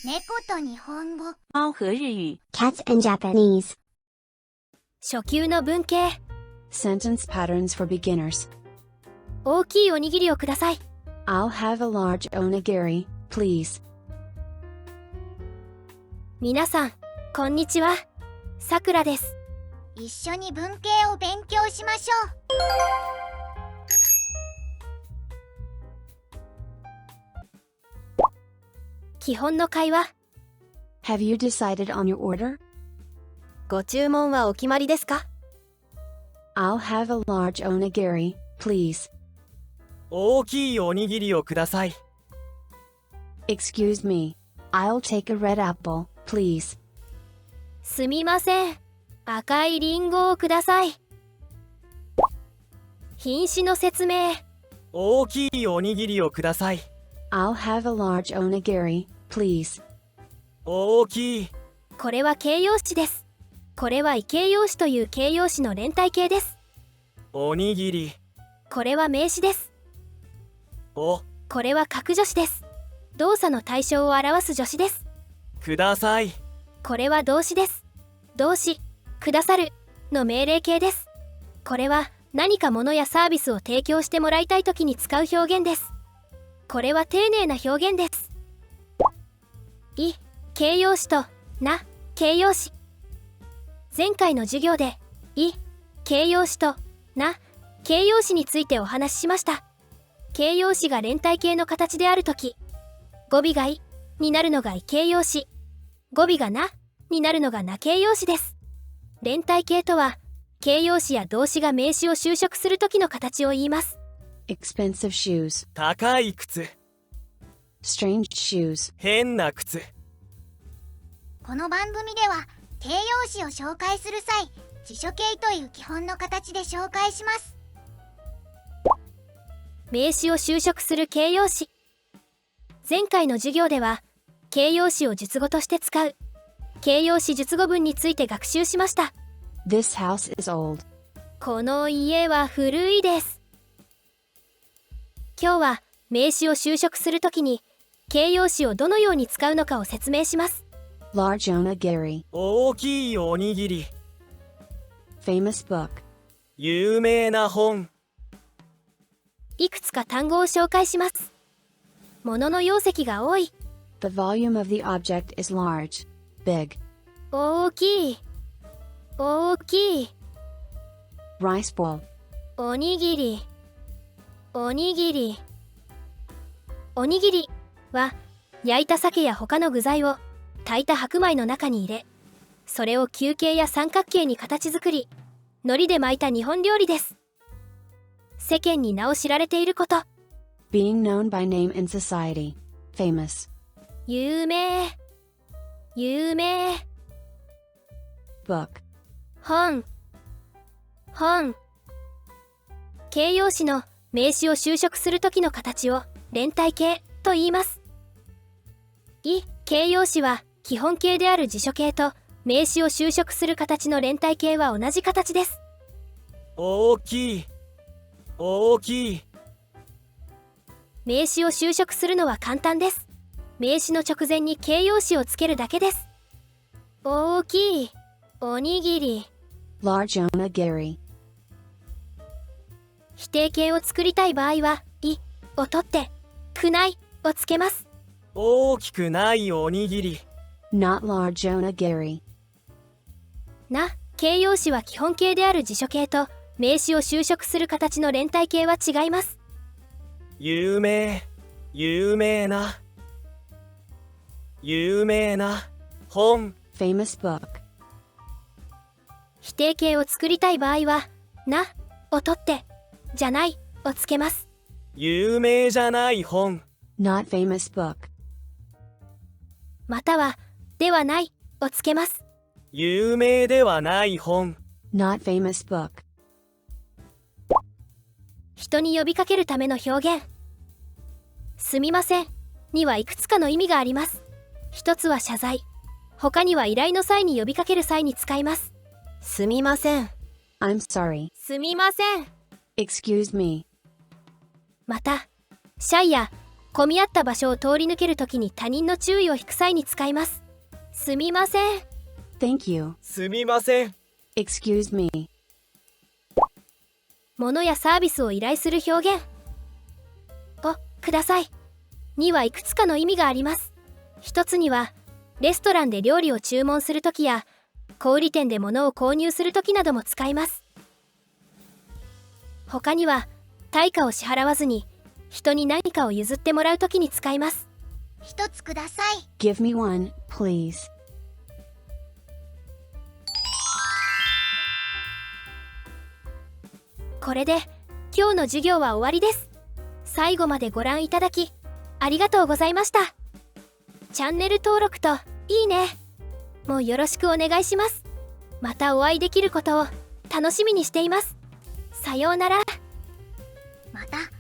猫と日本語。猫和日语。 Cats and Japanese. 初級の文系。 Sentence patterns for beginners. 大きいおにぎりをください。 I'll have a large onigiri, please. 皆さん、こんにちは。さくらです。一緒に文系を勉強しましょう。基本の会話。 Have you decided on your order? ご注文はお決まりですか？ I'll have a large onigiri, please. 大きいおにぎりをください。Excuse me. I'll take a red apple, please. すみません。赤いリンゴをください。品種の説明。大きいおにぎりをください。I'll have a large onigiri, please. 大きい。これは形容詞です。これは異形容詞という形容詞の連帯形です。おにぎり。これは名詞です。お、これは格助詞です。動作の対象を表す助詞です。ください。これは動詞です。動詞、くださるの命令形です。これは何か物やサービスを提供してもらいたいときに使う表現です。これは丁寧な表現です。い、形容詞とな、形容詞。前回の授業でい、形容詞とな、形容詞についてお話ししました。形容詞が連帯形の形であるとき、語尾がいになるのが異形容詞、語尾がなになるのがな形容詞です。連帯形とは、形容詞や動詞が名詞を修飾するときの形を言います。Expensive shoes. 高い靴。Strange shoes. 変な靴。この番組では形容詞を紹介する際、辞書形という基本の形で紹介します。名詞を修飾する形容詞。前回の授業では形容詞を述語として使う形容詞述語文について学習しました。 This house is old. この家は古いです。今日は名詞を修飾するときに形容詞をどのように使うのかを説明します。 Large onigiri. 大きいおにぎり。Famous book. 有名な本。いくつか単語を紹介します。物の容積が多い。 The volume of the object is large. Big. 大きい。大きい。 Rice bowl. おにぎり。おにぎり。おにぎりは焼いた鮭や他の具材を炊いた白米の中に入れ、それを球形や三角形に形作り、海苔で巻いた日本料理です。世間に名を知られていること。 Being known by name in society. Famous. 有名。有名。 Book. 本。本。形容詞の名詞を修飾するときの形を連帯形と言います。い、形容詞は基本形である辞書形と名詞を修飾する形の連帯形は同じ形です。大きい。大きい。名詞を修飾するのは簡単です。名詞の直前に形容詞をつけるだけです。大きい。おにぎり。 Large onigiri. 否定形を作りたい場合は、いを取って、くないをつけます。大きくないおにぎり。Not large onigiri. な、形容詞は基本形である辞書形と名詞を修飾する形の連帯形は違います。有名。有名な。有名な本。Famous book. 否定形を作りたい場合は、なを取って、じゃないをつけます。有名じゃない本。 Not famous book. または、ではないをつけます。有名ではない本。 Not famous book. 人に呼びかけるための表現。すみませんにはいくつかの意味があります。一つは謝罪。他には依頼の際に呼びかける際に使います。すみません。 I'm sorry. すみません。 Excuse me. また、謝意や混み合った場所を通り抜けるときに他人の注意を引く際に使います。すみません。 Thank you. すみません。 Excuse me. 物やサービスを依頼する表現。をくださいにはいくつかの意味があります。一つにはレストランで料理を注文するときや小売店で物を購入するときなども使います。他には対価を支払わずに人に何かを譲ってもらうときに使います。一つください。 Give me one, please. これで今日の授業は終わりです。最後までご覧いただきありがとうございました。チャンネル登録といいねもうよろしくお願いします。またお会いできることを楽しみにしています。さようなら。また。